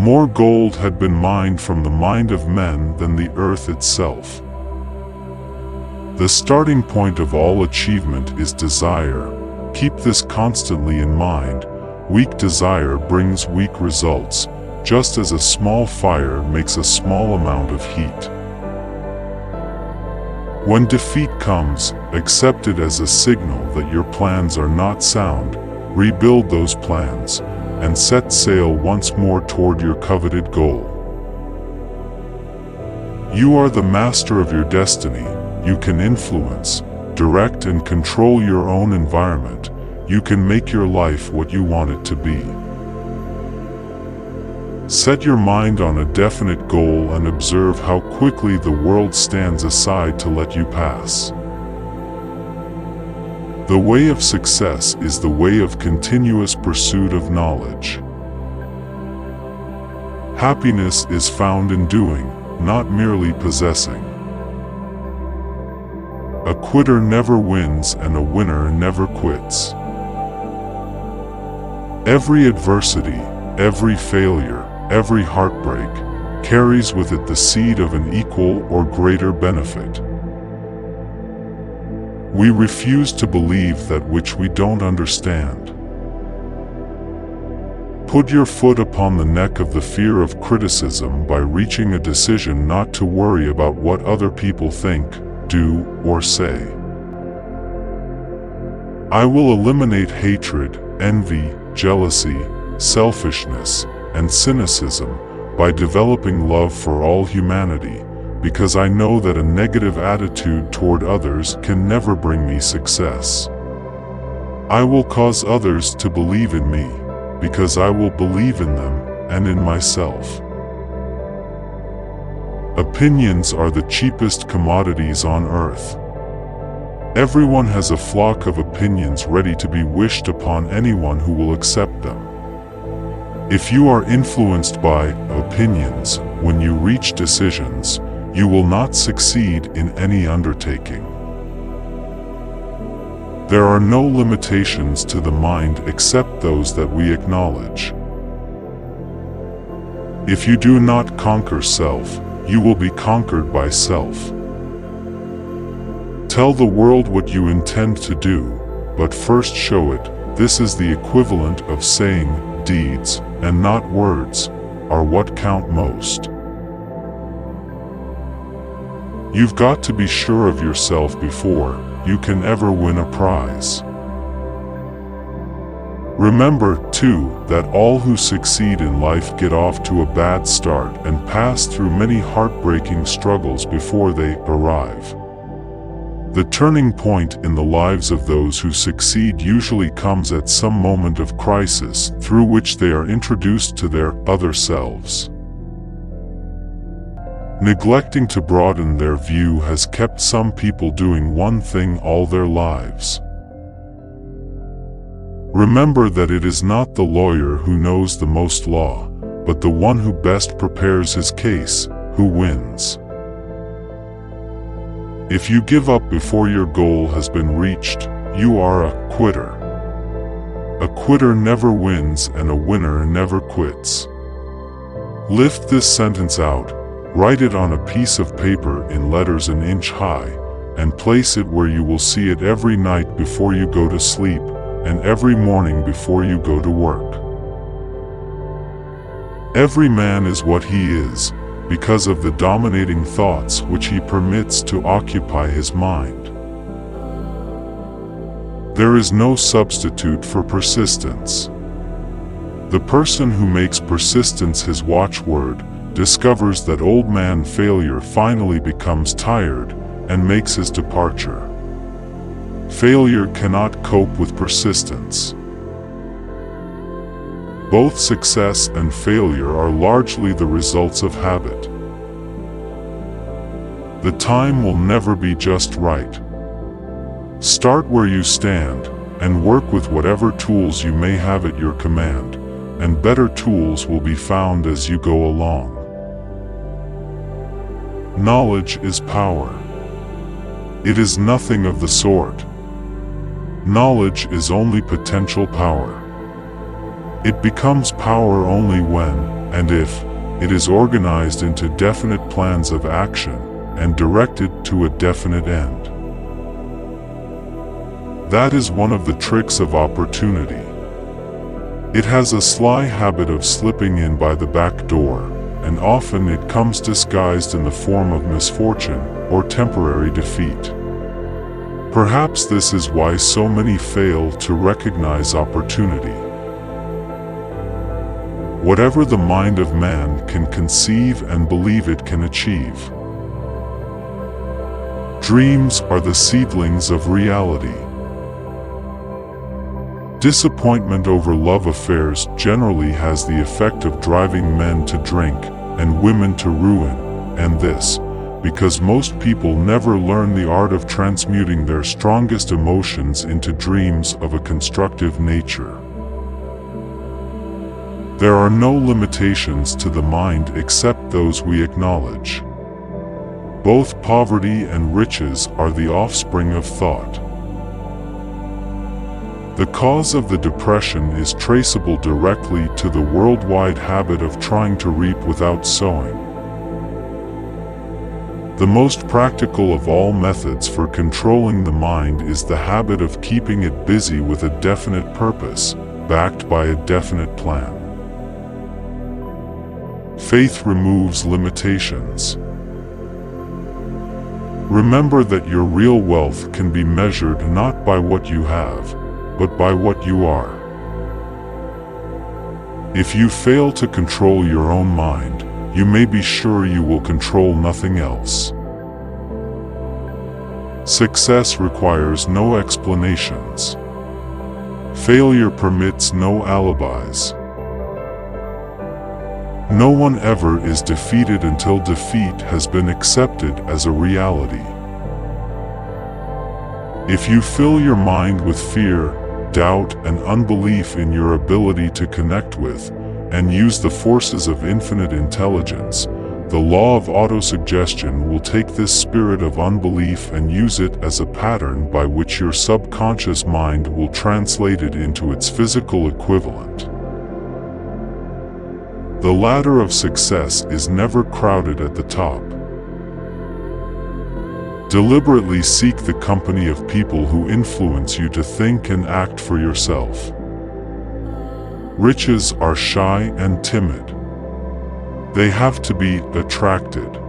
More gold had been mined from the mind of men than the earth itself. The starting point of all achievement is desire. Keep this constantly in mind. Weak desire brings weak results, just as a small fire makes a small amount of heat. When defeat comes, accept it as a signal that your plans are not sound. Rebuild those plans, and set sail once more toward your coveted goal. You are the master of your destiny. You can influence, direct, and control your own environment. You can make your life what you want it to be. Set your mind on a definite goal and observe how quickly the world stands aside to let you pass. The way of success is the way of continuous pursuit of knowledge. Happiness is found in doing, not merely possessing. A quitter never wins and a winner never quits. Every adversity, every failure, every heartbreak, carries with it the seed of an equal or greater benefit. We refuse to believe that which we don't understand. Put your foot upon the neck of the fear of criticism by reaching a decision not to worry about what other people think, do, or say. I will eliminate hatred, envy, jealousy, selfishness, and cynicism by developing love for all humanity, because I know that a negative attitude toward others can never bring me success. I will cause others to believe in me, because I will believe in them and in myself. Opinions are the cheapest commodities on earth. Everyone has a flock of opinions ready to be wished upon anyone who will accept them. If you are influenced by opinions when you reach decisions, you will not succeed in any undertaking. There are no limitations to the mind except those that we acknowledge. If you do not conquer self, you will be conquered by self. Tell the world what you intend to do, but first show it. This is the equivalent of saying deeds, and not words, are what count most. You've got to be sure of yourself before you can ever win a prize. Remember, too, that all who succeed in life get off to a bad start and pass through many heartbreaking struggles before they arrive. The turning point in the lives of those who succeed usually comes at some moment of crisis through which they are introduced to their other selves. Neglecting to broaden their view has kept some people doing one thing all their lives. Remember that it is not the lawyer who knows the most law, but the one who best prepares his case, who wins. If you give up before your goal has been reached, you are a quitter. A quitter never wins and a winner never quits. Lift this sentence out. Write it on a piece of paper in letters an inch high, and place it where you will see it every night before you go to sleep, and every morning before you go to work. Every man is what he is, because of the dominating thoughts which he permits to occupy his mind. There is no substitute for persistence. The person who makes persistence his watchword discovers that old man failure finally becomes tired and makes his departure. Failure cannot cope with persistence. Both success and failure are largely the results of habit. The time will never be just right. Start where you stand and work with whatever tools you may have at your command, and better tools will be found as you go along. Knowledge is power. It is nothing of the sort. Knowledge is only potential power. It becomes power only when, and if it is organized into definite plans of action and directed to a definite end. That is one of the tricks of opportunity. It has a sly habit of slipping in by the back door, and often it comes disguised in the form of misfortune or temporary defeat. Perhaps this is why so many fail to recognize opportunity. Whatever the mind of man can conceive and believe it can achieve. Dreams are the seedlings of reality. Disappointment over love affairs generally has the effect of driving men to drink and women to ruin, and this, because most people never learn the art of transmuting their strongest emotions into dreams of a constructive nature. There are no limitations to the mind except those we acknowledge. Both poverty and riches are the offspring of thought. The cause of the depression is traceable directly to the worldwide habit of trying to reap without sowing. The most practical of all methods for controlling the mind is the habit of keeping it busy with a definite purpose, backed by a definite plan. Faith removes limitations. Remember that your real wealth can be measured not by what you have, but by what you are. If you fail to control your own mind, you may be sure you will control nothing else. Success requires no explanations. Failure permits no alibis. No one ever is defeated until defeat has been accepted as a reality. If you fill your mind with fear, doubt, and unbelief in your ability to connect with and use the forces of infinite intelligence, the law of autosuggestion will take this spirit of unbelief and use it as a pattern by which your subconscious mind will translate it into its physical equivalent. The ladder of success is never crowded at the top. Deliberately seek the company of people who influence you to think and act for yourself. Riches are shy and timid. They have to be attracted.